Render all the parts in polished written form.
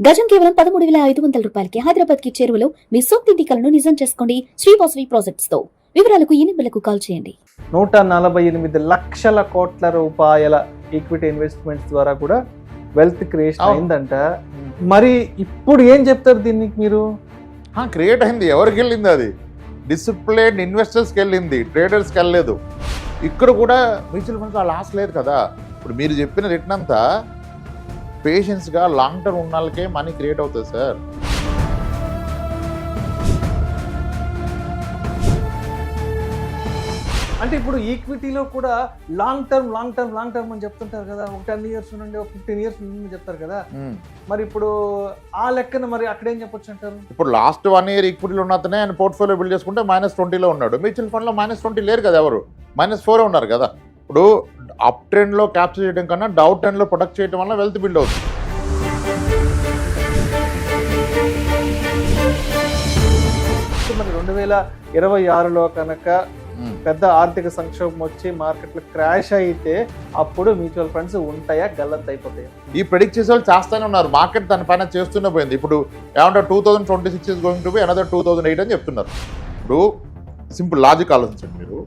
గజం కేవలం 13,500 రూపాయలకి హైదరాబాద్ కి చేరువలో మీ సొంతింటి కలను నిజం చేసుకోండి శ్రీవాసవి ప్రాజెక్ట్స్ తో. వివరాలకు ఈ నెంబర్లకు కాల్ చేయండి. 148 లక్షల కోట్ల రూపాయల ఈక్విటీ ఇన్వెస్ట్మెంట్స్ ద్వారా కూడా వెల్త్ క్రియేషన్ అయిందంట. మరి ఇప్పుడు ఏం చెప్తారు దీనికి మీరు? క్రియేట్ అయింది, ఎవరికి వెళ్ళింది? అది డిసిప్లిన్ ఇన్వెస్టర్స్కి వెళ్ళింది, ట్రేడర్స్కి వెళ్ళలేదు. ఇక్కడ కూడా మ్యూచువల్ ఫండ్స్ ఆ లాస్ లేదు కదా. ఇప్పుడు మీరు చెప్పిన రిటర్న్ అంతా పేషెన్స్గా లాంగ్ టర్మ్ ఉన్న వాళ్ళకే మనీ క్రియేట్ అవుతుంది సార్. అంటే ఇప్పుడు ఈక్విటీలో కూడా లాంగ్ టర్మ్ అని చెప్తుంటారు కదా. ఒక 10 ఇయర్స్ నుండి ఒక 15 ఇయర్స్ నుండి చెప్తారు కదా. మరి ఇప్పుడు ఆ లెక్కన మరి అక్కడేం చెప్పొచ్చు అంటారు? ఇప్పుడు లాస్ట్ 1 ఇయర్ ఈక్విటీలో ఉన్నతనే ఆయన పోర్ట్ఫోలియో బిల్డ్ చేసుకుంటే -20లో ఉన్నాడు. మ్యూచువల్ ఫండ్లో -20 లేరు కదా, ఎవరు -4 ఉన్నారు కదా. ఇప్పుడు అప్ ట్రెండ్లో క్యాప్చర్ చేయడం కన్నా డౌన్ ట్రెండ్లో ప్రొటెక్ట్ చేయడం వల్ల వెల్త్ బిల్డ్ అవుతుంది. మరి 2026లో కనుక పెద్ద ఆర్థిక సంక్షోభం వచ్చి మార్కెట్లో క్రాష్ అయితే అప్పుడు మ్యూచువల్ ఫండ్స్ ఉంటాయా, గల్లంత అయిపోతాయా? ఈ ప్రెడిక్ట్ చేసే వాళ్ళు చేస్తూనే ఉన్నారు. మార్కెట్ దాని పైన చేస్తూనే పోయింది. ఇప్పుడు ఏమంటారు 2026 is going to be another 2008 అని చెప్తున్నారు. ఇప్పుడు సింపుల్ లాజిక్ ఆలోచించండి, మీరు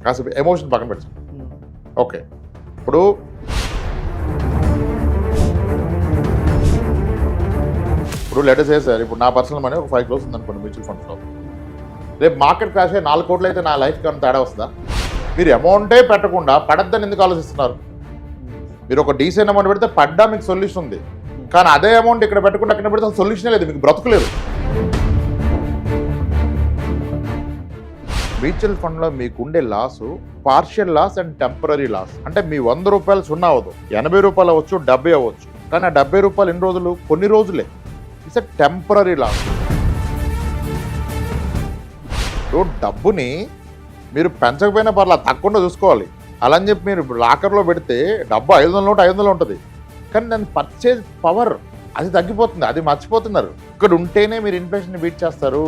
కాసేపు ఎమోషన్ పక్కన పెట్టండి. ఓకే, ఇప్పుడు లెటర్ సార్, ఇప్పుడు నా పర్సనల్ మనీ ఒక 5 crores ఉందనుకోండి మ్యూచువల్ ఫండ్స్లో. రేపు మార్కెట్ క్రాష్ అయ్యి 4 కోట్లు అయితే నా లైఫ్కి ఏమైనా తేడా వస్తుందా? మీరు అమౌంటే పెట్టకుండా పడద్దని ఎందుకు ఆలోచిస్తున్నారు? మీరు ఒక డీసెంట్ అమౌంట్ పెడితే పడ్డా మీకు సొల్యూషన్ ఉంది, కానీ అదే అమౌంట్ ఇక్కడ పెట్టకుండా అక్కడ పెడితే సొల్యూషనే లేదు, మీకు బ్రతుకులేదు. మ్యూచువల్ ఫండ్లో మీకు ఉండే loss partial loss and temporary loss. అంటే మీ 100 రూపాయలు 0 అవ్వదు, 80 రూపాయలు అవ్వచ్చు, 70 అవ్వచ్చు. కానీ ఆ 70 రూపాయలు ఎన్ని రోజులు? కొన్ని రోజులే. It's a temporary loss. డబ్బుని మీరు పెంచకపోయినా పర్లేదు, తక్కువ చూసుకోవాలి. అలా అని చెప్పి మీరు లాకర్లో పెడితే డబ్బు 500 నోట్ 500 ఉంటుంది, కానీ దాని పర్చేజ్ పవర్ అది తగ్గిపోతుంది, అది మర్చిపోతున్నారు. ఇక్కడ ఉంటేనే మీరు ఇన్ఫ్లేషన్ బీట్ చేస్తారు.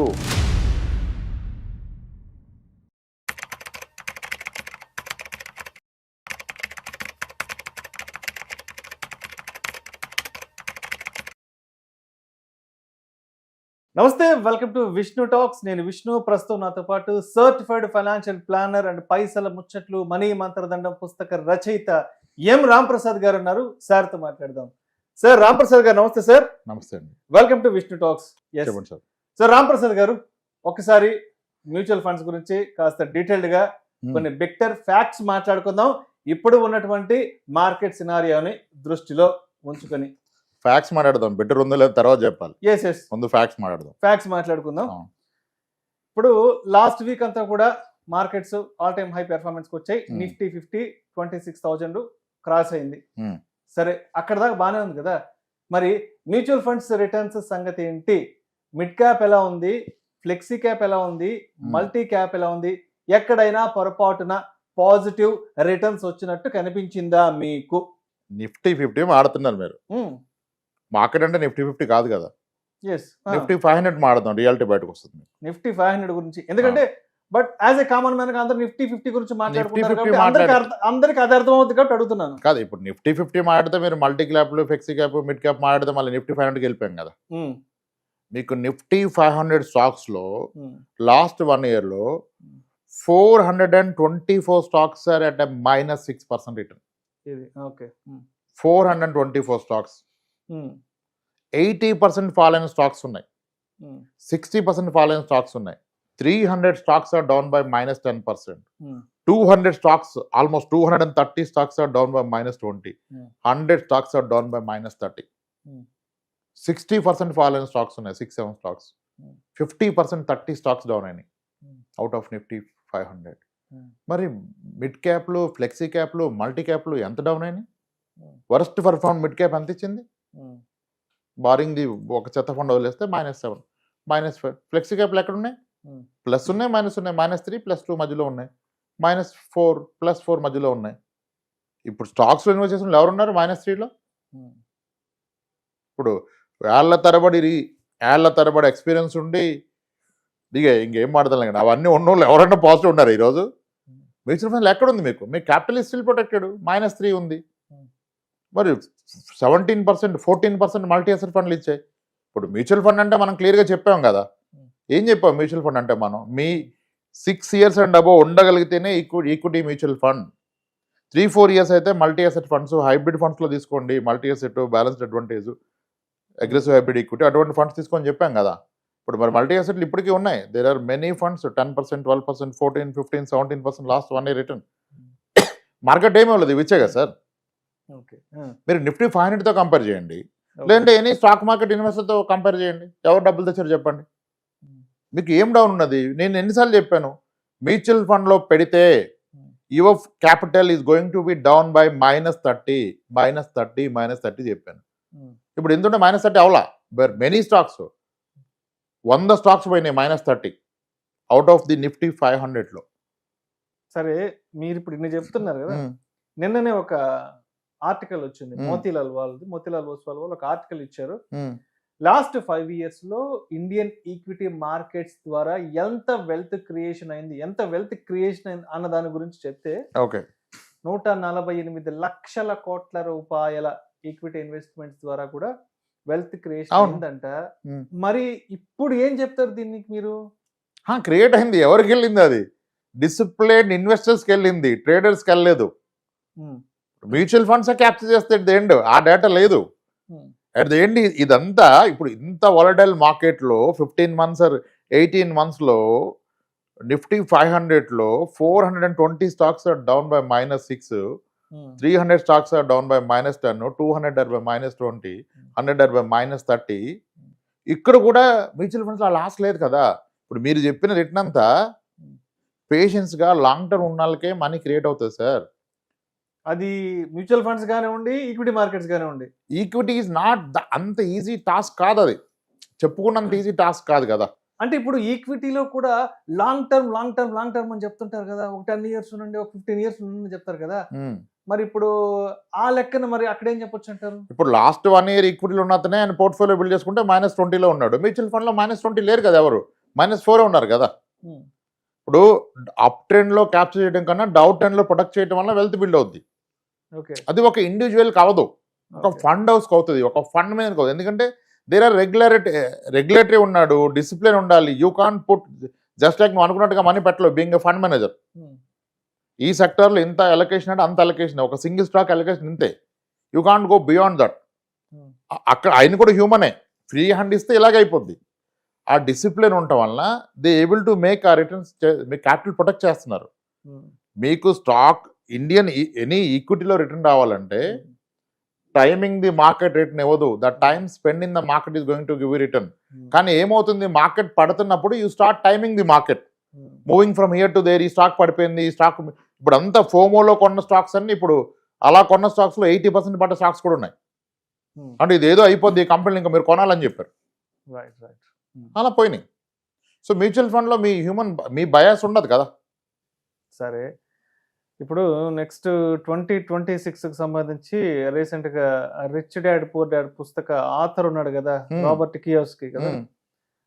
నమస్తే, వెల్కమ్ టు విష్ణు టాక్స్. నేను విష్ణు. ప్రస్తుతం నాతో పాటు సర్టిఫైడ్ ఫైనాన్షియల్ ప్లానర్ అండ్ పైసల ముచ్చట్లు మనీ మంత్రదండం పుస్తక రచయిత ఎం రాంప్రసాద్ గారు ఉన్నారు. సార్తో మాట్లాడదాం. సార్ రాంప్రసాద్ గారు నమస్తే. సార్ నమస్తే అండి, వెల్కమ్ టు విష్ణు టాక్స్. చెప్పండి సార్. సార్ రాంప్రసాద్ గారు, ఒకసారి మ్యూచువల్ ఫండ్స్ గురించి కాస్త డీటెయిల్డ్ గా కొన్ని బిక్టర్ ఫ్యాక్ట్స్ మాట్లాడుకుందాం, ఇప్పుడు ఉన్నటువంటి మార్కెట్ సినారియోని దృష్టిలో ఉంచుకొని. ఫ్యాక్ట్స్ మాట్లాడదాం, బెటర్ ఉందో లేదో తర్వాత చెప్పాలి. ముందు ఫ్యాక్ట్స్ మాట్లాడుకుందాం. ఇప్పుడు లాస్ట్ వీక్ అంతా కూడా markets all time high performance వచ్చాయి. నిఫ్టీ 50 26,000 క్రాస్ అయింది. సరే, అక్కడ దాకా బాగానే ఉంది కదా. మరి మ్యూచువల్ ఫండ్స్ రిటర్న్స్ సంగతి ఏంటి? మిడ్ క్యాప్ ఎలా ఉంది, ఫ్లెక్సీ క్యాప్ ఎలా ఉంది, మల్టీ క్యాప్ ఎలా ఉంది? ఎక్కడైనా పొరపాటున పాజిటివ్ రిటర్న్స్ వచ్చినట్టు కనిపించిందా మీకు? నిఫ్టీ 50 ఆడుతున్నారు మీరు. మార్కెట్ అంటే నిఫ్టీ 50 కాదు కదా. నిఫ్టీ 500 మాడదాం, రియాలిటీ బయటకు వస్తుంది. నిఫ్టీ 500 గురించి ఎందుకంటే, but as a common man అందరూ నిఫ్టీ 50 గురించి మాట్లాడుకుంటారు, అందరికి అది అర్థం అవుతుంది కాబట్టి అడుగుతున్నాను. కాదు, ఇప్పుడు నిఫ్టీ 50 మాట్లాడితే మీరు multi caps, flexi cap, mid cap మాట్లాడితే మళ్ళీ నిఫ్టీ 500కి వెళ్ళిపోయాం కదా. మీకు నిఫ్టీ 500 స్టాక్స్ లో లాస్ట్ 1 year లో 424 stocks are at -6% return. 424 stocks. 80% fall అయిన స్టాక్స్ ఉన్నాయి, 60% ఫాల్ అయిన స్టాక్స్ ఉన్నాయి. 300 stocks are down by -10%. 200 stocks, almost 230 stocks are down by -20. 100 stocks are down by -30. 60% fall అయిన స్టాక్స్ ఉన్నాయి, 6-7 స్టాక్స్. 50% 30 స్టాక్స్ డౌన్ అయినాయి out of Nifty 500. మరి mid క్యాప్లు, flexi క్యాప్లు, multi క్యాప్లు ఎంత down అయినాయి? వరస్ట్ పర్ఫార్మ్ మిడ్ క్యాప్ ఎంత ఇచ్చింది? Barring the ఒక చెత్త ఫండ్ వదిలేస్తే -7, -5. ఫ్లెక్సీ క్యాప్లు ఎక్కడ ఉన్నాయి? ప్లస్ ఉన్నాయి, మైనస్ ఉన్నాయి. -3, +2 మధ్యలో ఉన్నాయి. -4, +4 మధ్యలో ఉన్నాయి. ఇప్పుడు స్టాక్స్లో ఇన్వెస్ట్ చేసిన ఎవరు ఉన్నారు -3లో? ఇప్పుడు ఏళ్ల తరబడి ఎక్స్పీరియన్స్ ఉండి ఇంకేం మాట్లాడతాం కదా, అవన్నీ ఉన్నోళ్ళు ఎవరైనా పాజిటివ్ ఉన్నారు ఈరోజు? మ్యూచువల్ ఫండ్లు ఎక్కడ ఉంది మీకు? మీ క్యాపిటల్ స్టిల్ ప్రొటెక్టెడ్, -3 ఉంది. మరి 17%, 14% మల్టీ అసెట్ ఫండ్లు ఇచ్చాయి. ఇప్పుడు మ్యూచువల్ ఫండ్ అంటే మనం క్లియర్గా చెప్పాం కదా. ఏం చెప్పాం మ్యూచువల్ ఫండ్ అంటే? మనం మీ 6 years అండ్ అబోవ్ ఉండగలిగితేనే ఈక్విటీ మ్యూచువల్ ఫండ్. 3-4 years అయితే మల్టీ అసెట్ ఫండ్స్, హైబ్రిడ్ ఫండ్స్లో తీసుకోండి. Multi asset, balanced advantage, aggressive hybrid equity అటువంటి ఫండ్స్ తీసుకొని చెప్పాం కదా. ఇప్పుడు మరి మల్టీ అసెట్లు ఇప్పటికీ ఉన్నాయి. There are many funds 10%, 12%, 14%, 15%, 17% last 1 year return. Market ఏమీ లేదు, ఇవి ఇచ్చే కదా సార్. మీరు నిఫ్టీ 500తో కంపేర్ చేయండి, లేదంటే ఎనీ స్టాక్ మార్కెట్ ఇన్వెస్టర్తో కంపేర్ చేయండి. ఎవరు డబ్బులు తెచ్చారు చెప్పండి. మీకు ఏం డౌన్ ఉన్నది? నేను ఎన్నిసార్లు చెప్పాను, మ్యూచువల్ ఫండ్లో పెడితే your capital is going to be down by -30 చెప్పాను. ఇప్పుడు ఎందుకంటే -30 అవలా, బట్ మెనీ స్టాక్స్ 100 స్టాక్స్ పోయినాయి -30 అవుట్ ఆఫ్ ది నిఫ్టీ 500లో. సరే, మీరు ఇప్పుడు ఇన్ని చెప్తున్నారు కదా. నిన్ననే ఒక ఆర్టికల్ వచ్చింది, మోతీలాల్ ఓస్వాల్ వాళ్ళు ఒక ఆర్టికల్ ఇచ్చారు. లాస్ట్ 5 years లో ఇండియన్ ఈక్విటీ మార్కెట్స్ ద్వారా ఎంత వెల్త్ క్రియేషన్ అయింది అన్న దాని గురించి చెప్తే, 148 లక్షల కోట్ల రూపాయల ఈక్విటీ ఇన్వెస్ట్మెంట్స్ ద్వారా కూడా వెల్త్ క్రియేషన్ అయిందంట. మరి ఇప్పుడు ఏం చెప్తారు దీనికి మీరు? క్రియేట్ అయింది, ఎవరికి వెళ్ళింది? అది డిసిప్లిన్ ఇన్వెస్టర్స్కి వెళ్ళింది, ట్రేడర్స్కి వెళ్ళలేదు. మ్యూచువల్ ఫండ్స్ క్యాప్చర్ చేస్తే ఎట్ ది ఎండ్ ఆ డేటా లేదు. అట్ ది ఎండ్ ఇదంతా ఇప్పుడు ఇంత వాలటైల్ మార్కెట్లో 15 months or 18 monthsలో నిఫ్టీ 500లో 420 stocks are down by -6, 300 stocks are down by -10, 200 are by -20, 100 are by -30. ఇక్కడ కూడా మ్యూచువల్ ఫండ్స్లో లాస్ లేదు కదా. ఇప్పుడు మీరు చెప్పిన రిటర్న్ అంతా పేషెన్స్గా లాంగ్ టర్మ్ ఉన్న వాళ్ళకే మనీ క్రియేట్ అవుతుంది సార్. అది మ్యూచువల్ ఫండ్స్ కానివ్వండి, ఈక్విటీ మార్కెట్స్ కానివ్వండి. ఈక్విటీ ఈజ్ నాట్ అంత ఈజీ టాస్క్ కాదు, అది చెప్పుకున్నంత ఈజీ టాస్క్ కాదు కదా. అంటే ఇప్పుడు ఈక్విటీలో కూడా లాంగ్ టర్మ్ అని చెప్తుంటారు కదా. ఒక 10 years నుండి, ఒక 15 years నుండి చెప్తారు కదా. మరి ఇప్పుడు ఆ లెక్కన మరి అక్కడ ఏం చెప్పొచ్చు అంటారు? ఇప్పుడు లాస్ట్ 1 year ఈక్విటీలో ఉన్నతనే ఆయన పోర్ట్ఫోలియో బిల్డ్ చేసుకుంటే -20లో ఉన్నాడు. మ్యూచువల్ ఫండ్లో -20 లేరు కదా, ఎవరు -4 ఉన్నారు కదా. ఇప్పుడు అప్ ట్రెండ్లో క్యాప్చర్ చేయడం కన్నా డౌన్ ట్రెండ్లో ప్రొటెక్ట్ చేయడం వల్ల వెల్త్ బిల్డ్ అవుద్ది. అది ఒక ఇండివిజువల్కి అవ్వదు, ఒక ఫండ్ హౌస్కి అవుతుంది, ఒక ఫండ్ మీద అవుతుంది. ఎందుకంటే దేర్ ఆర్ రెగ్యులేటరీ ఉన్నాడు, డిసిప్లిన్ ఉండాలి. You can't put just like నువ్వు అనుకున్నట్టుగా మనీ పెట్టలేవు బీయింగ్ ఎ ఫండ్ మేనేజర్. ఈ సెక్టర్లో ఇంత అలొకేషన్ అంటే అంత అలొకేషన్, ఒక సింగిల్ స్టాక్ అలొకేషన్ ఇంతే. You can't go beyond that. అక్కడ ఆయన కూడా హ్యూమనే, ఫ్రీ హ్యాండ్ ఇస్తే ఇలాగే అయిపోద్ది. ఆ డిసిప్లిన్ ఉండటం వలన దే ఏబుల్ టు మేక్ ఆ రిటర్న్స్, మీ క్యాపిటల్ ప్రొటెక్ట్ చేస్తున్నారు. మీకు స్టాక్ ఇండియన్ ఎనీ ఈక్విటీలో రిటర్న్ రావాలంటే టైమింగ్ ది మార్కెట్ రిటర్న్ ఇవ్వదు. The time spend in the market is going to give return. కానీ ఏమవుతుంది, మార్కెట్ పడుతున్నప్పుడు you start timing the market, moving from here to their. ఈ stock పడిపోయింది, ఈ stock ఇప్పుడు అంతా ఫోమోలో కొన్న స్టాక్స్ అన్ని ఇప్పుడు అలా కొన్న స్టాక్స్లో 80% పడ్డ స్టాక్స్ కూడా ఉన్నాయి. అంటే ఇదేదో అయిపోద్ది ఈ కంపెనీలు ఇంకా మీరు కొనాలని చెప్పారు, అలా పోయినాయి. సో మ్యూచువల్ ఫండ్లో మీ బయాస్ ఉండదు కదా. సరే, ఇప్పుడు నెక్స్ట్ 2026కి సంబంధించి రీసెంట్గా రిచ్ డాడ్ పూర్ డాడ్ పుస్తక ఆథర్ ఉన్నాడు కదా, రాబర్ట్ కియోస్కి కదా.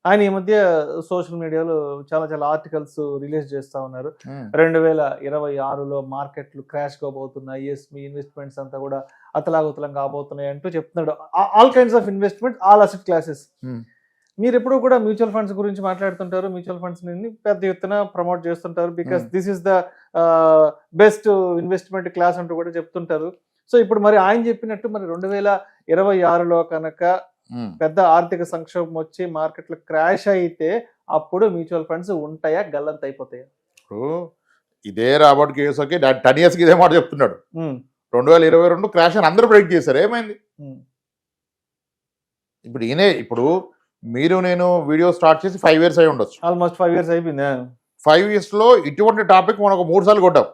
ఆయన ఈ మధ్య సోషల్ మీడియాలో చాలా ఆర్టికల్స్ రిలీజ్ చేస్తా ఉన్నారు. 2026లో మార్కెట్లు క్రాష్ కాబోతున్నాయి, మీ ఇన్వెస్ట్మెంట్స్ అంతా కూడా అతలాకుతలం కాబోతున్నాయి అంటూ చెప్తున్నాడు. All kinds of investment, all asset classes. మీరు ఎప్పుడు కూడా మ్యూచువల్ ఫండ్స్ గురించి మాట్లాడుతుంటారు, మ్యూచువల్ ఫండ్స్ ని పెద్ద ఎత్తున ప్రమోట్ చేస్తుంటారు, because this is the best investment class అంటూ కూడా చెప్తుంటారు. సో ఇప్పుడు మరి ఆయన చెప్పినట్టు మరి 2026లో కనుక పెద్ద ఆర్థిక సంక్షోభం వచ్చి మార్కెట్లు క్రాష్ అయితే అప్పుడు మ్యూచువల్ ఫండ్స్ ఉంటాయా, గల్లంత అయిపోతాయా? ఇదే రాబర్ట్ కియోసాకి 10 years ఇదే మాట చెప్తున్నాడు. 2022 క్రాష్ అని అందరూ ప్రెడిక్ట్ చేశారు, ఏమైంది? ఇప్పుడు మీరు నేను వీడియో స్టార్ట్ చేసి 5 years అయి ఉండొచ్చు, ఆల్మోస్ట్ 5 years అయిపోయింది. 5 yearsలో ఇటువంటి టాపిక్ మనకు 3 సార్లు కొట్టాం.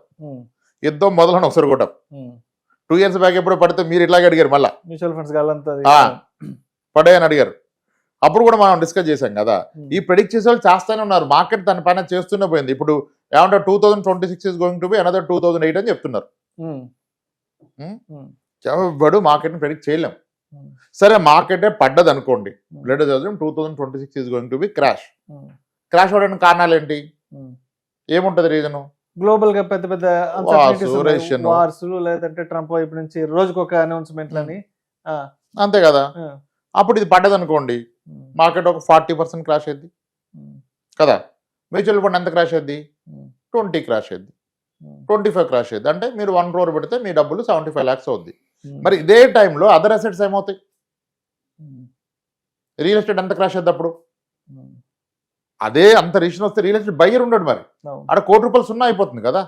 యుద్ధం మొదలని ఒకసారి కొట్టాం. 2 years బ్యాక్ ఎప్పుడు పడితే మీరు ఇట్లాగే అడిగారు, మళ్ళీ మ్యూచువల్ ఫండ్స్ గల్లంత పడాయని అడిగారు. అప్పుడు కూడా మనం డిస్కస్ చేశాం కదా. ఈ ప్రెడిక్ట్ చేసే వాళ్ళు చేస్తూనే ఉన్నారు, మార్కెట్ తన పైన చేస్తూనే పోయింది. ఇప్పుడు ఏమంటారు, 2026 is going to be another 2008 అని చెప్తున్నారు. ఎవడు మార్కెట్ని ప్రెడిక్ట్ చేయలేం. సరే, మార్కెటే పడ్డది అనుకోండి, 2026 is going to be crash. Crash అవ్వడానికి కారణాలు ఏంటి, ఏముంటుంది రీజను? గ్లోబల్ గా పెద్ద పెద్ద Russian. వార్స్ లేదంటే ట్రంప్ వైపు నుంచి రోజుకొక అనౌన్స్మెంట్లని అంతే కదా. అప్పుడు ఇది పడ్డది అనుకోండి, మార్కెట్ ఒక 40% క్రాష్ అయింది కదా. మ్యూచువల్ ఫండ్ ఎంత క్రాష్ అయింది? 20 క్రాష్ అయింది, 25 క్రాష్ అయింది. అంటే మీరు 1 crore పెడితే మీ డబ్బులు 75 lakhs అవుద్ది. మరి ఇదే టైంలో అదర్ అసెట్స్ ఏమవుతాయి? రియల్ ఎస్టేట్ ఎంత క్రాష్ అయింది అప్పుడు? అదే అంత రీషన్ వస్తే రియల్ ఎస్టేట్ బయ్యర్ ఉండడు, మరి అక్కడ ₹1 సున్నా అయిపోతుంది కదా.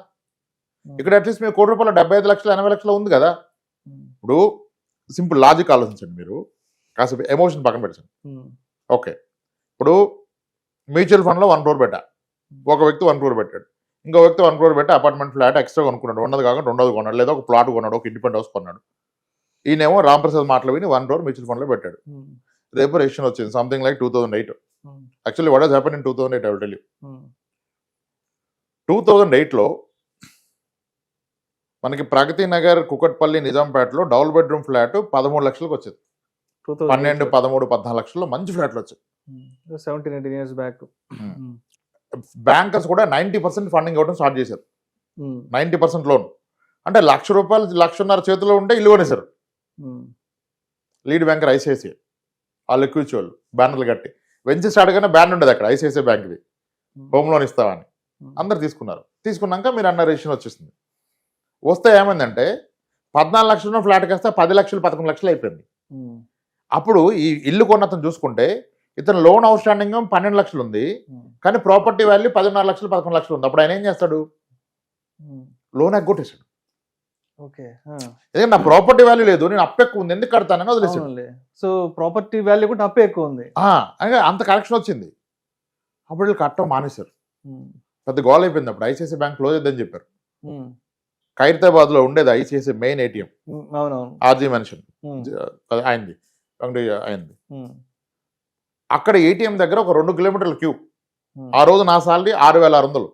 ఇక్కడ అట్లీస్ట్ మీరు ₹1 75 లక్షలు 80 లక్షలు ఉంది కదా. ఇప్పుడు సింపుల్ లాజిక్ ఆలోచించండి, మీరు కాసేపు ఎమోషన్ పక్కన పెట్టండి. ఓకే, ఇప్పుడు మ్యూచువల్ ఫండ్లో 1 crore పెట్టా, ఒక వ్యక్తి 1 crore పెట్టాడు, ఇంకో వ్యక్తి 1 crore పెట్టి అపార్ట్మెంట్ ఫ్లాట్ ఎక్స్ట్రా కొనుక్కున్నాడు, ఉన్నది కాకుండా రెండోది కొన్నాడు, లేదా ఒక ప్లాట్ కొన్నాడు, ఒక ఇండిపెండెంట్ హౌస్ కొన్నాడు. ఈయనేమో రాంప్రసాద్ మాటలు విని 1 crore మ్యూచువల్ ఫండ్లో పెట్టాడు. రేపు రిజిస్ట్రేషన్ వచ్చింది something like 2008. Actually what has happen in 2008 I will tell you. 2008లో మనకి ప్రగతి నగర్, కుకట్పల్లి, నిజాంపేటలో డబుల్ బెడ్రూమ్ ఫ్లాట్ 13 లక్షలకు వచ్చింది. 12, 13, 14 లక్షల్లో మంచి ఫ్లాట్లు వచ్చాయి. 17-18 years బ్యాక్. బ్యాంకర్స్ కూడా 90% ఫండింగ్ ఇవ్వడం స్టార్ట్ చేశారు. 90% లోన్ అంటే ₹1,00,000, ₹1,50,000 చేతిలో ఉంటే ఇల్లు కొనేశారు. లీడ్ బ్యాంకర్ ఐసిఐసిఐ, వాళ్ళు ఎక్కువ ఇచ్చేవాళ్ళు బ్యానర్లు కట్టి. వెంచర్ స్టార్ట్ గానే బ్యాన్ ఉండేది అక్కడ ఐసిఐసిఐ బ్యాంక్ది, హోమ్ లోన్ ఇస్తామని. అందరు తీసుకున్నారు. తీసుకున్నాక మీరు అన్న రిజిస్ట్రేషన్ వచ్చేసింది. వస్తే ఏమైందంటే 14 లక్షల ఫ్లాట్ కాస్త 10 లక్షలు 11 లక్షలు అయిపోయింది. అప్పుడు ఈ ఇల్లు కొన్నతను చూసుకుంటే ఇతను లోన్ అవుట్ స్టాండింగ్ 12 లక్షలు ఉంది, కానీ ప్రాపర్టీ వాల్యూ 16 లక్షలు 11 లక్షలు ఉంది. అప్పుడు ఆయన ఏం చేస్తాడు? లోన్ ఎగ్గొట్టేశాడు. ఎందుకంటే నా ప్రాపర్టీ వాల్యూ లేదు, నేను అప్పు ఎక్కువ ఉంది, ఎందుకు కడతానని వదిలేసాడు. సో ప్రాపర్టీ వాల్యూ కూడా అప్పు ఎక్కువ ఉంది, అంత కరెక్షన్ వచ్చింది. అప్పుడు వీళ్ళు కట్టడం మానేశారు. పెద్ద గోల్ అయిపోయింది. అప్పుడు ఐసిఐసిఐ బ్యాంక్ క్లోజ్ అయిద్దని చెప్పారు. ఖైరతాబాద్ లో ఉండేది ICICI main ATM, RG mansion అయింది, అయింది. అక్కడ ఏటీఎం దగ్గర ఒక 2 కిలోమీటర్ల క్యూ. ఆ రోజు నా సాలరీ 6,600.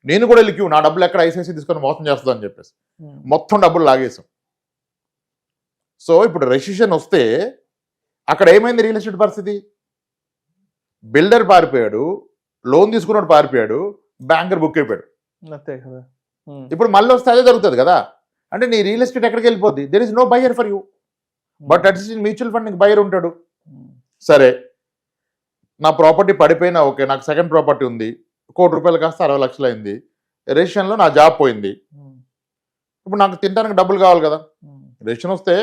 నేను కూడా వెళ్ళి క్యూ, నా డబ్బులు ఎక్కడ ఐసిఐసిఐ తీసుకొని మోసం చేస్తుందని అని చెప్పేసి మొత్తం డబ్బులు లాగేసాం. సో ఇప్పుడు రెసిషన్ వస్తే అక్కడ ఏమైంది రియల్ ఎస్టేట్ పరిస్థితి? బిల్డర్ పారిపోయాడు, లోన్ తీసుకున్నాడు పారిపోయాడు, బ్యాంకర్ బుక్ అయిపోయాడు. ఇప్పుడు మళ్ళీ వస్తే అదే జరుగుతుంది కదా. అంటే నీ రియల్ ఎస్టేట్ ఎక్కడికి వెళ్ళిపోద్ది? There is no buyer for you. But at least mutual fund buyer ఉంటాడు. సరే, నా ప్రాపర్టీ పడిపోయినా ఓకే, నాకు సెకండ్ ప్రాపర్టీ ఉంది, ₹1,00,00,000 కాస్త 60 లక్షలు అయింది, రేషన్లో నా జాబ్ పోయింది, ఇప్పుడు నాకు తినడానికి డబ్బులు కావాలి కదా. రేషన్ వస్తే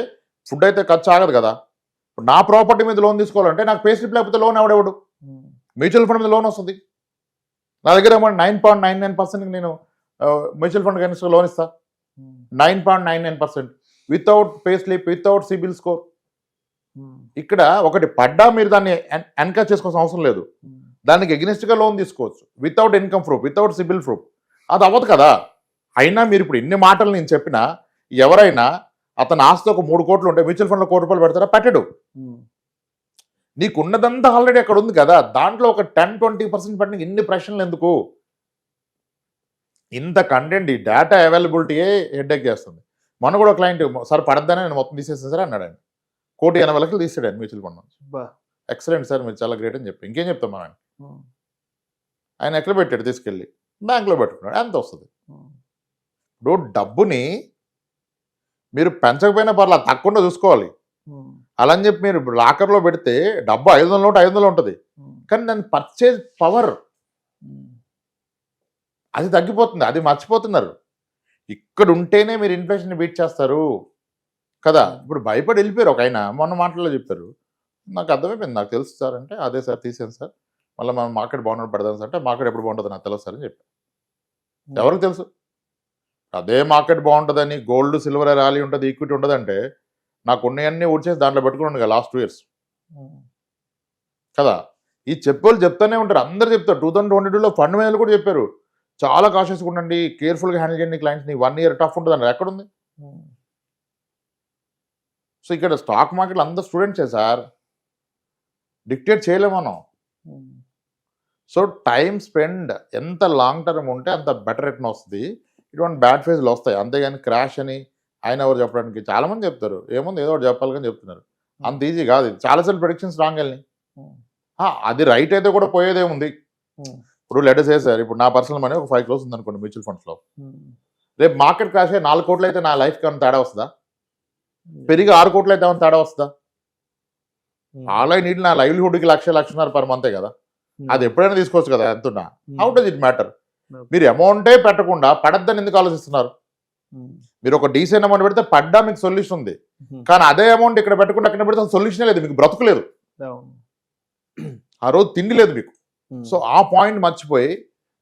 ఫుడ్ అయితే ఖర్చు ఆగదు కదా. నా ప్రాపర్టీ మీద లోన్ తీసుకోవాలంటే నాకు పే స్లిప్ లేకపోతే లోన్ ఎవడెవడు? మ్యూచువల్ ఫండ్ మీద లోన్ వస్తుంది. నా దగ్గర 9.99% నేను మ్యూచువల్ ఫండ్ కనిష్ట లోన్ ఇస్తా. 9.99% without pay slip, without CIBIL score. ఇక్కడ ఒకటి పడ్డా మీరు దాన్ని ఎన్కరేజ్ చేసుకోవాల్సిన అవసరం లేదు. దానికి ఎగ్నెస్ట్గా లోన్ తీసుకోవచ్చు without income proof, without CIBIL proof. అది అవ్వదు కదా. అయినా మీరు ఇప్పుడు ఇన్ని మాటలు నేను చెప్పినా ఎవరైనా అతని ఆస్తి ఒక 3 కోట్లు ఉంటే మ్యూచువల్ ఫండ్లో ₹1,00,00,000 పెడతారా? పెట్టడు. నీకున్నదంతా ఆల్రెడీ అక్కడ ఉంది కదా. దాంట్లో ఒక 10-20% పెట్టడానికి ఇన్ని ప్రశ్నలు ఎందుకు? ఇంత కంటెంట్, ఈ డేటా అవైలబిలిటీయే హెడ్ఏక్ చేస్తుంది. మొన్న కూడా క్లయింట్ సార్ పడద్దని నేను మొత్తం తీసేసాను సార్ అన్నాడు. ఆయన 1,80,00,000 తీసాడు ఆయన మ్యూచువల్ ఫండ్ నుంచి. ఎక్సలెంట్ సార్, మీరు చాలా గ్రేట్ అని చెప్పి ఇంకేం చెప్తాం మనం. ఆయన ఎక్కడ పెట్టాడు? తీసుకెళ్ళి బ్యాంక్లో పెట్టుకున్నాడు. ఎంత వస్తుంది? ఇప్పుడు డబ్బుని మీరు పెంచకపోయినా పర్లేదు, తక్కువ చూసుకోవాలి. అలా అని చెప్పి మీరు లాకర్లో పెడితే డబ్బు 500 నోట్ 500 ఉంటుంది, కానీ దాని పర్చేజ్ పవర్ అది తగ్గిపోతుంది. అది మర్చిపోతున్నారు. ఇక్కడ ఉంటేనే మీరు ఇన్ఫ్లేషన్ బీట్ చేస్తారు కదా. ఇప్పుడు భయపడి వెళ్ళిపోయారు. ఒక ఆయన మొన్న మాటల్లో చెప్పారు, నాకు అర్థమైపోయింది, నాకు తెలుసు సార్ అంటే, అదే సార్ తీసాను సార్, మళ్ళీ మనం మార్కెట్ బాగున్నట్టు పెడదాం సార్ అంటే, మార్కెట్ ఎప్పుడు బాగుంటుంది నాకు తెలుసు సార్ అని చెప్పారు. ఎవరికి తెలుసు? అదే మార్కెట్ బాగుంటుందని, గోల్డ్ సిల్వర్ ర్యాలీ ఉంటుంది, ఈక్విటీ ఉంటుందంటే నాకు ఉన్నాయన్నీ ఊడ్చేసి దాంట్లో పెట్టుకున్నాను కదా లాస్ట్ 2 years కదా. ఈ చెప్పేవాళ్ళు చెప్తానే ఉంటారు, అందరు చెప్తారు. 2022లో ఫండ్ మేనేజర్లు కూడా చెప్పారు, చాలా కాషియస్గా ఉండండి, కేర్ఫుల్గా హ్యాండిల్ చేయండి క్లయింట్స్ని, 1 year టఫ్ ఉంటుంది అన్నారు. ఎక్కడుంది? సో ఇక్కడ స్టాక్ మార్కెట్లో అందరు స్టూడెంట్సే సార్, డిక్టేట్ చేయలేము మనం. సో టైం స్పెండ్ ఎంత లాంగ్ టర్మ్ ఉంటే అంత బెటర్ రిటర్న్ వస్తుంది. ఇటువంటి బ్యాడ్ ఫేజ్లు వస్తాయి, అంతేగాని క్రాష్ అని ఆయన ఎవరు చెప్పడానికి. చాలామంది చెప్తారు, ఏముంది ఏదో ఒకటి చెప్పాలి కానీ చెప్తున్నారు. అంత ఈజీ కాదు. చాలాసార్లు ప్రెడిక్షన్స్ రాంగ్ వెళ్ళి అది రైట్ అయితే కూడా పోయేదేముంది. ఇప్పుడు లెటర్స్ సార్ ఇప్పుడు నా పర్సనల్ మనీ ఒక 5 crores ఉంది అనుకోండి మ్యూచువల్ ఫండ్స్లో. రేపు మార్కెట్ క్రాష్ అయ్యి 4 కోట్లు అయితే నా లైఫ్కి ఏమైనా తేడా వస్తుందా? పెరిగి 6 కోట్లు అయితే ఏమైనా తేడా వస్తుందా? ఆన్లైన్ నీటి నా లైవ్లీహుడ్కి 1,00,000 పర్ మంతే కదా. అది ఎప్పుడైనా తీసుకోవచ్చు కదా ఎంతున్నా. How does it matter? మీరు అమౌంటే పెట్టకుండా పడద్దని ఎందుకు ఆలోచిస్తున్నారు? మీరు ఒక డీసెంట్ అమౌంట్ పెడితే పడ్డా మీకు సొల్యూషన్ ఉంది. కానీ అదే అమౌంట్ ఇక్కడ పెట్టకుండా అక్కడ పెడితే సొల్యూషన్ లేదు, మీకు బ్రతుకులేదు, ఆ రోజు తిండి లేదు మీకు. సో ఆ పాయింట్ మర్చిపోయి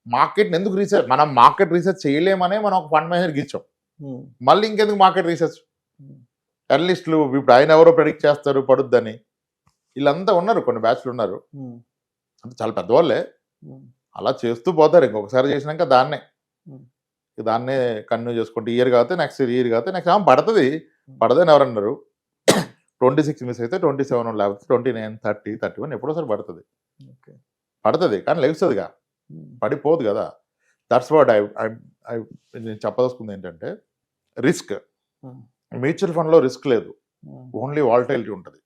మార్కెట్ని ఎందుకు రీసెర్చ్, మనం మార్కెట్ రీసెర్చ్ చేయలేమనే మనం ఒక ఫండ్ మేనేజర్కి ఇచ్చాం. మళ్ళీ ఇంకెందుకు మార్కెట్ రీసెర్చ్? అనలిస్టులు ఇప్పుడు ఆయన ఎవరో ప్రెడిక్ట్ చేస్తారు పడుద్దని, వీళ్ళంతా ఉన్నారు, కొన్ని బ్యాచ్లు ఉన్నారు, అంటే చాలా పెద్దవాళ్ళే, అలా చేస్తూ పోతారు. ఇంకొకసారి చేసినాక దాన్నే కంటిన్యూ చేసుకుంటే ఇయర్ కాకపోతే నెక్స్ట్ ఇయర్ కాకపోతే నెక్స్ట్ పడుతుంది. పడదని ఎవరన్నారు? 26 మిస్ అయితే 27 లేకపోతే 29, 30, 31 ఎప్పుడోసారి పడుతుంది కానీ లెగుస్తుందిగా, పడిపోదు కదా. దట్స్ వాట్ నేను చెప్పదలుచుకుంది ఏంటంటే, రిస్క్ మ్యూచువల్ ఫండ్లో రిస్క్ లేదు, ఓన్లీ వాలటైలిటీ ఉంటుంది.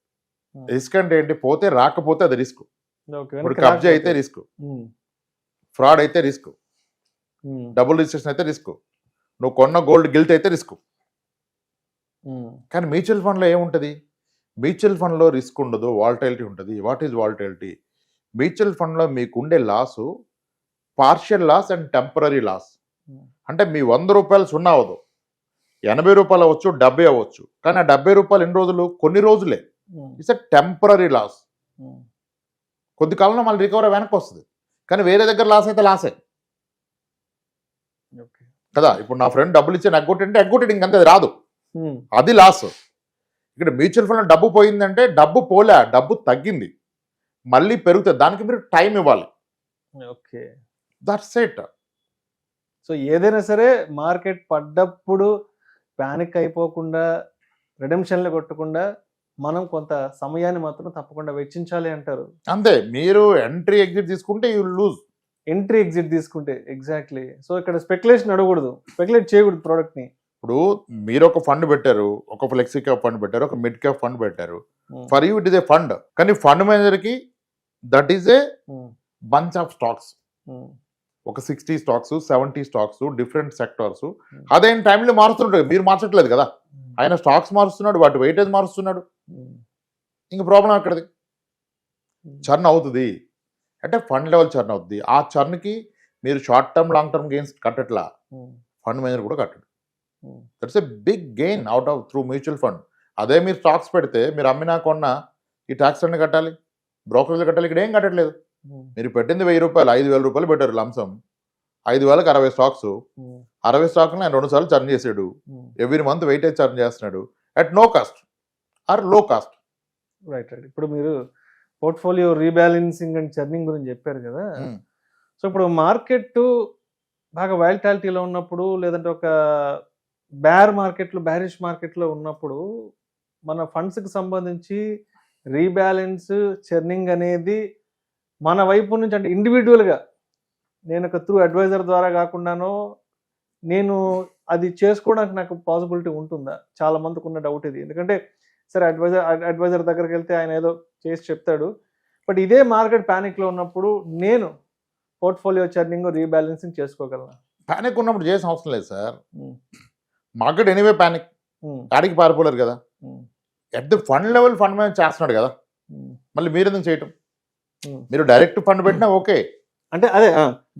రిస్క్ అంటే ఏంటి? పోతే రాకపోతే అది రిస్క్. ఇప్పుడు కబ్జా అయితే రిస్క్, ఫ్రాడ్ అయితే రిస్క్, డబుల్ రిజిస్ట్రేషన్ అయితే రిస్క్, నువ్వు కొన్న గోల్డ్ గిల్ట్ అయితే రిస్క్. కానీ మ్యూచువల్ ఫండ్లో ఏముంటుంది? మ్యూచువల్ ఫండ్లో రిస్క్ ఉండదు, వాలటైలిటీ ఉంటుంది. What is volatility? మ్యూచువల్ ఫండ్లో మీకు ఉండే loss partial loss and temporary loss. అంటే మీ 100 రూపాయలు సున్నా అవ్వదు, 80 రూపాయలు అవ్వచ్చు, 70 అవ్వచ్చు. కానీ ఆ 70 రూపాయలు ఎన్ని రోజులు? కొన్ని రోజులే. It's a temporary loss. కొద్ది కాలంలో మళ్ళీ రికవరీ వెనక్కి వస్తుంది. కానీ వేరే దగ్గర లాస్ అయితే లాసే కదా. ఇప్పుడు నా ఫ్రెండ్ డబ్బులు ఇచ్చి ఎగ్గొట్టింటే ఎగ్గొట్టి ఇంకంతే, అది రాదు, అది లాస్. ఇక్కడ మ్యూచువల్ ఫండ్లో డబ్బు పోయిందంటే డబ్బు పోలే, డబ్బు తగ్గింది, మళ్ళీ పెరుగుతుంది. దానికి మీరు టైం ఇవ్వాలి. Okay, that's it. సో ఏదైనా సరే మార్కెట్ పడ్డప్పుడు ప్యానిక్ అయిపోకుండా, రిడెంప్షన్లు కొట్టకుండా మనం కొంత సమయాన్ని మాత్రం తప్పకుండా వెచ్చించాలి అంటారు. అంతే. మీరు ఎంట్రీ ఎగ్జిట్ తీసుకుంటే యూ లూజ్. ఎంట్రీ ఎగ్జిట్ తీసుకుంటే ఎగ్జాక్ట్లీ. సో ఇక్కడ స్పెక్యులేషన్ అడగకూడదు, స్పెక్యులేట్ చేయకూడదు ప్రోడక్ట్ని. ఇప్పుడు మీరు ఒక ఫండ్ పెట్టారు, ఒక ఫ్లెక్సీ క్యాప్ ఫండ్ పెట్టారు, ఒక మిడ్ క్యాప్ ఫండ్ పెట్టారు. For you it is a fund. కానీ ఫండ్ మేనేజర్కి that is a bunch of stocks. ఒక 60 స్టాక్స్, 70 స్టాక్స్, డిఫరెంట్ సెక్టార్స్. అదే టైంలో మారుస్తుంటాడు, మీరు మార్చట్లేదు కదా. ఆయన స్టాక్స్ మారుస్తున్నాడు, వాటి వెయిటేజ్ మారుస్తున్నాడు. ఇంక ప్రాబ్లం అక్కడిది. చర్న్ అవుతుంది అంటే ఫండ్ లెవెల్ చర్న్ అవుతుంది. ఆ చర్న్కి మీరు short term, long term gains కట్టట్లా, ఫండ్ మేనేజర్ కూడా కట్టడు. That's a big gain out of through mutual fund. అదే మీరు స్టాక్స్ పెడితే మీరు అమ్మినా కొన్నా ఈ ట్యాక్స్ అన్ని కట్టాలి, బ్రోకరేజ్ కట్టాలి. ఇక్కడ ఏం కట్టట్లేదు. మీరు పెట్టింది 1000 రూపాయలు, 5000 రూపాయలు పెట్టారు లంసం. 5000కి 60 స్టాక్స్, 60 స్టాక్ని ఆయన 2 సార్లు చర్న్ చేసాడు. ఎవ్రీ మంత్ వెయిటేజ్ చర్న్ చేస్తున్నాడు అట్ నో కాస్ట్ ఆర్ లో కాస్ట్. రైట్. ఇప్పుడు మీరు పోర్ట్ఫోలియో రీబ్యాలెన్సింగ్ అండ్ చర్నింగ్ గురించి చెప్పారు కదా. సో ఇప్పుడు మార్కెట్ బాగా వాలటాలిటీలో ఉన్నప్పుడు, లేదంటే ఒక బ్యారిష్ మార్కెట్లో ఉన్నప్పుడు మన ఫండ్స్కి సంబంధించి రీబ్యాలెన్స్, చర్నింగ్ అనేది మన వైపు నుంచి, అంటే ఇండివిజువల్గా నేను ఒక త్రూ అడ్వైజర్ ద్వారా కాకుండానో నేను అది చేసుకోవడానికి నాకు పాసిబిలిటీ ఉంటుందా? చాలా మందికి ఉన్న డౌట్ ఇది. ఎందుకంటే సరే అడ్వైజర్ దగ్గరికి వెళ్తే ఆయన ఏదో చేసి చెప్తాడు, బట్ ఇదే మార్కెట్ ప్యానిక్లో ఉన్నప్పుడు నేను పోర్ట్ఫోలియో చర్నింగ్, రీబ్యాలెన్సింగ్ చేసుకోగలను. ప్యానిక్ ఉన్నప్పుడు చేసిన అవసరం లేదు సార్. మార్కెట్ ఎనీవే ప్యానిక్, ఆడికి పారిపోలేరు కదా. At the fund level fund manage చేస్తున్నాడు కదా, మళ్ళీ మీరు ఎందుకు చేయటం? మీరు డైరెక్ట్ ఫండ్ పెట్టినా ఓకే, అంటే అదే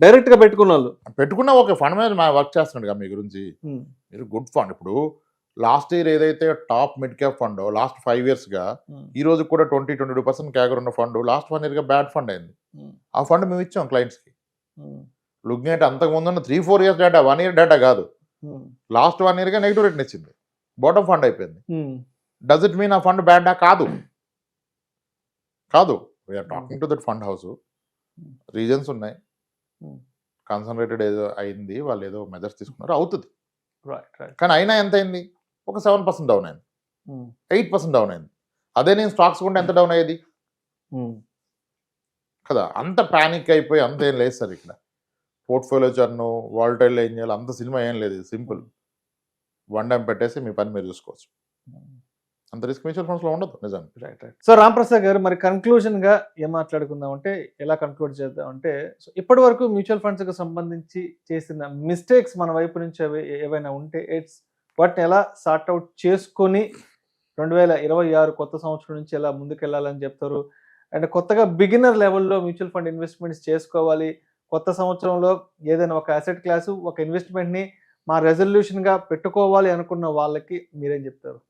డైరెక్ట్గా పెట్టుకున్నా ఓకే, ఫండ్ మేనేజ్ వర్క్ చేస్తున్నాడు కదా మీ గురించి. మీరు గుడ్ ఫండ్. ఇప్పుడు లాస్ట్ ఇయర్ ఏదైతే top mid cap fund last 5 yearsగా ఈ రోజు కూడా 20-22% క్యాగర్ ఉన్న ఫండ్ లాస్ట్ 1 yearగా బ్యాడ్ ఫండ్ అయింది. ఆ ఫండ్ మేము ఇచ్చాం క్లయింట్స్కి. లుకింగ్ అంటే అంతకు ముందు 3-4 years డేటా, 1 year డేటా కాదు. లాస్ట్ 1 yearగా నెగిటివ్ రేట్ని ఇచ్చింది, బాటమ్ ఫండ్ అయిపోయింది. డస్ ఇట్ మీన్ ఆ ఫండ్ బ్యాడా? కాదు. We're talking to that fund house. Reasons ఉన్నాయి, కాన్సన్ట్రేటెడ్ ఏదో అయింది, వాళ్ళు ఏదో మెజర్స్ తీసుకున్నారు, అవుతుంది. కానీ అయినా ఎంత అయింది? ఒక 7% డౌన్ అయింది, 8% డౌన్ అయింది. అదే నేను స్టాక్స్ కొంటే ఎంత డౌన్ అయ్యేది కదా. అంత ప్యానిక్ అయిపోయి అంత ఏం లేదు సార్ ఇక్కడ. పోర్ట్ఫోలియో చర్ను, వాలటైల్ ఏం చేయాలి అంత సినిమా ఏం లేదు. సింపుల్, వన్ టైం పెట్టేసి మీ పని మీరు చూసుకోవచ్చు. అంత రిస్క్ మ్యూచువల్ ఫండ్స్లో ఉండదు నిజానికి. రైట్. సో రాంప్రసాద్ గారు, మరి కన్క్లూజన్ గా ఏం మాట్లాడుకుందాం అంటే, ఎలా కన్క్లూడ్ చేద్దాం అంటే, సో ఇప్పటి వరకు మ్యూచువల్ ఫండ్స్ కి సంబంధించి చేసిన మిస్టేక్స్ మన వైపు నుంచి ఏవైనా ఉంటే వాటిని ఎలా సార్ట్ అవుట్ చేసుకొని 2026 కొత్త సంవత్సరం నుంచి ఎలా ముందుకెళ్లాలని చెప్తారు. అండ్ కొత్తగా బిగినర్ లెవెల్లో మ్యూచువల్ ఫండ్ ఇన్వెస్ట్మెంట్స్ చేసుకోవాలి, కొత్త సంవత్సరంలో ఏదైనా ఒక అసెట్ క్లాసు, ఒక ఇన్వెస్ట్మెంట్ ని మా రెజల్యూషన్ గా పెట్టుకోవాలి అనుకున్న వాళ్ళకి మీరేం చెప్తారు?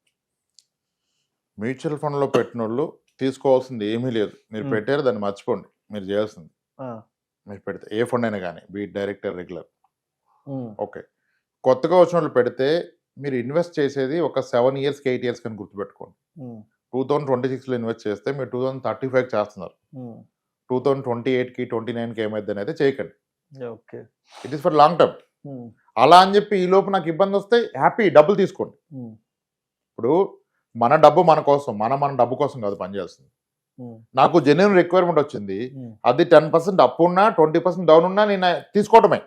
మ్యూచువల్ ఫండ్లో పెట్టిన వాళ్ళు తీసుకోవాల్సింది ఏమీ లేదు. మీరు పెట్టారు, దాన్ని మర్చిపోండి. మీరు చేయాల్సింది మీరు పెడితే ఏ ఫండ్ అయినా కానీ, బీ డైరెక్టర్ రెగ్యులర్, ఓకే. కొత్తగా వచ్చిన వాళ్ళు పెడితే మీరు ఇన్వెస్ట్ చేసేది ఒక 7 years 8 years కానీ గుర్తుపెట్టుకోండి. 2026లో ఇన్వెస్ట్ చేస్తే మీరు 2035 చేస్తున్నారు. 2028కి 29కి ఏమైందని అయితే చేయకండి. Okay, it is for long term. అలా అని చెప్పి ఈ లోపు నాకు ఇబ్బంది వస్తే హ్యాపీ డబ్బులు తీసుకోండి. ఇప్పుడు మన డబ్బు మన కోసం, మన డబ్బు కోసం కాదు పనిచేస్తుంది. నాకు జెన్యున్ రిక్వైర్మెంట్ వచ్చింది, అది 10% అప్ ఉన్నా 20% డౌన్ ఉన్నా నేను తీసుకోవటమే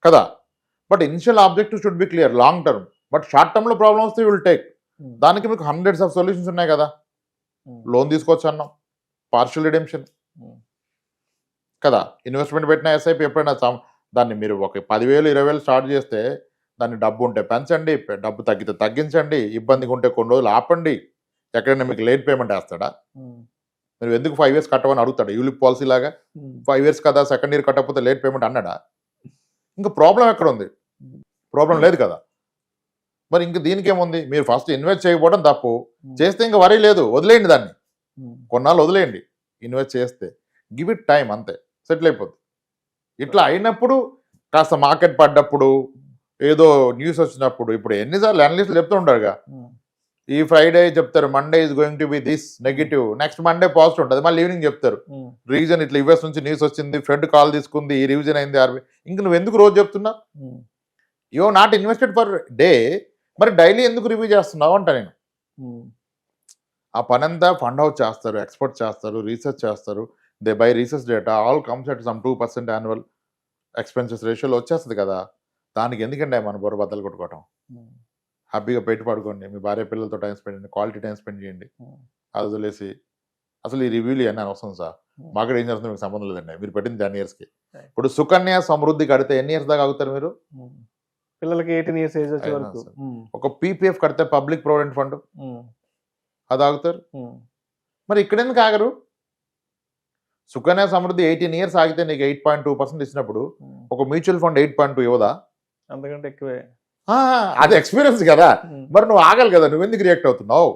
కదా. But initial objective should be clear, long term. But short టర్మ్లో ప్రాబ్లమ్ వస్తే విల్ టేక్. దానికి మీకు హండ్రెడ్స్ ఆఫ్ సొల్యూషన్స్ ఉన్నాయి కదా. లోన్ తీసుకోవచ్చు అన్నాం, పార్షియల్ రిడెంప్షన్ కదా. ఇన్వెస్ట్మెంట్ పెట్టిన ఎస్ఐపి ఎప్పుడైనా దాన్ని మీరు ఒక 10,000 20,000 స్టార్ట్ చేస్తే దాన్ని డబ్బు ఉంటే పెంచండి, డబ్బు తగ్గితే తగ్గించండి, ఇబ్బందిగా ఉంటే కొన్ని రోజులు ఆపండి. ఎక్కడైనా మీకు లేట్ పేమెంట్ వేస్తాడా? మీరు ఎందుకు 5 years కట్టమని అడుగుతాడు? యూలిప్ పాలసీ లాగా 5 years కదా, సెకండ్ ఇయర్ కట్టకపోతే లేట్ పేమెంట్ అన్నాడా? ఇంకా ప్రాబ్లం ఎక్కడ ఉంది? ప్రాబ్లం లేదు కదా. మరి ఇంక దీనికి ఏముంది? మీరు ఫస్ట్ ఇన్వెస్ట్ చేయకపోవడం తప్పు, చేస్తే ఇంకా వరీ లేదు, వదిలేయండి దాన్ని. కొన్నాళ్ళు వదిలేయండి. ఇన్వెస్ట్ చేస్తే గివ్ ఇట్ టైం, అంతే, సెటిల్ అయిపోద్ది. ఇట్లా అయినప్పుడు కాస్త మార్కెట్ పడ్డప్పుడు, ఏదో న్యూస్ వచ్చినప్పుడు, ఇప్పుడు ఎన్నిసార్లు అనలిస్టులు చెప్తూ ఉంటారుగా, ఈ ఫ్రైడే చెప్తారు Monday is going to be this negative, next Monday positive ఉంటుంది, మళ్ళీ ఈవినింగ్ చెప్తారు రీజన్ ఇట్లా యుఎస్ నుంచి న్యూస్ వచ్చింది, ఫెడ్ కాల్ తీసుకుంది, ఈ రివిజన్ అయింది ఆర్బీ. ఇంక నువ్వు ఎందుకు రోజు చెప్తున్నా? You not invested for day, మరి డైలీ ఎందుకు రివ్యూ చేస్తున్నావు అంట నేను. ఆ పని అంతా ఫండ్ హౌస్ చేస్తారు, ఎక్స్పర్ట్ చేస్తారు, రీసెర్చ్ చేస్తారు. They by research data, all comes at some 2% annual expenses రేషియోలో వచ్చేస్తుంది కదా. దానికి ఎందుకంటే మన బుర్ర బద్దలు కొట్టుకోవటం? హ్యాపీగా పెట్టి పడుకోండి, మీ భార్య పిల్లలతో టైం స్పెండ్ చేయండి, క్వాలిటీ టైం స్పెండ్ చేయండి. అది వదిలేసి అసలు ఈ రివ్యూలు ఇవన్నీ అనవసరం సార్. మార్కెట్ ఏం చేస్తుంది మీకు సంబంధం లేదండి. మీరు పెట్టింది 10 yearsకి. ఇప్పుడు సుకన్య సమృద్ధి కడితే ఎన్ని ఇయర్స్ దాకా ఆగుతారు మీరు? పిల్లలకి 18 years ఏజ్ వచ్చే వరకు. ఒక పీపీఎఫ్ కడితే పబ్లిక్ ప్రొవిడెంట్ ఫండ్, అది ఆగుతారు. మరి ఇక్కడ ఎందుకు ఆగరు? సుకన్య సమృద్ధి 18 years ఆగితే నీకు 8.2% ఇచ్చినప్పుడు ఒక మ్యూచువల్ ఫండ్ 8.2 ఇవ్వదా? అంతకంటే ఎక్కువే. అది ఎక్స్పీరియన్స్ కదా. మరి నువ్వు ఆగాలి కదా, నువ్వు ఎందుకు రియాక్ట్ అవుతున్నావు?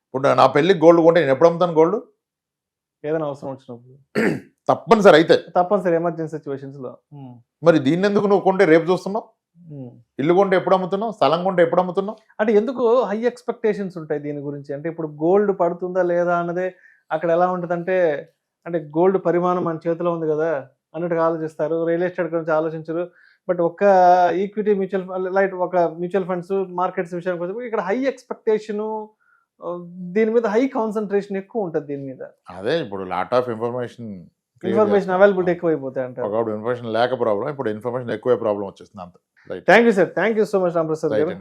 ఇప్పుడు నా పెళ్ళికి గోల్డ్ కొంటే నేను ఎప్పుడు అమ్ముతాను గోల్డ్? ఏదైనా అవసరం వచ్చినప్పుడు తప్పనిసరి అయితే, తప్పనిసరి ఎమర్జెన్సీ సిచ్యువేషన్స్ లో. మరి దీన్ని ఎందుకు నువ్వు కొంటే రేపు చూస్తున్నావు? ఇల్లు కొంటే ఎప్పుడు అమ్ముతున్నావు? స్థలం కొంటే ఎప్పుడు అమ్ముతున్నావు? అంటే ఎందుకు హై ఎక్స్పెక్టేషన్స్ ఉంటాయి దీని గురించి? అంటే ఇప్పుడు గోల్డ్ పడుతుందా లేదా అన్నదే అక్కడ ఎలా ఉంటుందంటే, అంటే గోల్డ్ పరిమాణం మన చేతిలో ఉంది కదా అన్నట్టుగా ఆలోచిస్తారు. రియల్ ఎస్టేట్ గురించి ఆలోచించరు. బట్ ఒక ఈక్విటీ మ్యూచువల్ లైట్ ఒక మ్యూచువల్ ఫండ్స్ మార్కెట్స్ విషయానికి వచ్చి ఇక్కడ హై ఎక్స్పెక్టేషన్, దీని మీద హై కాన్సన్ట్రేషన్ ఎక్కువ ఉంటుంది దీని మీద. అదే ఇప్పుడు లాట్ ఆఫ్ ఇన్ఫర్మేషన్ అవైలబిలిటీ ఎక్కువ అయిపోతాయి అంటే. ఒకప్పుడు ఇన్ఫర్మేషన్ లేక ప్రాబ్లం, ఇప్పుడు ఇన్ఫర్మేషన్ ఎక్కువ ప్రాబ్లం వచ్చేస్తుంది అంత. Thank you sir, thank you so much Ramprasad గారు.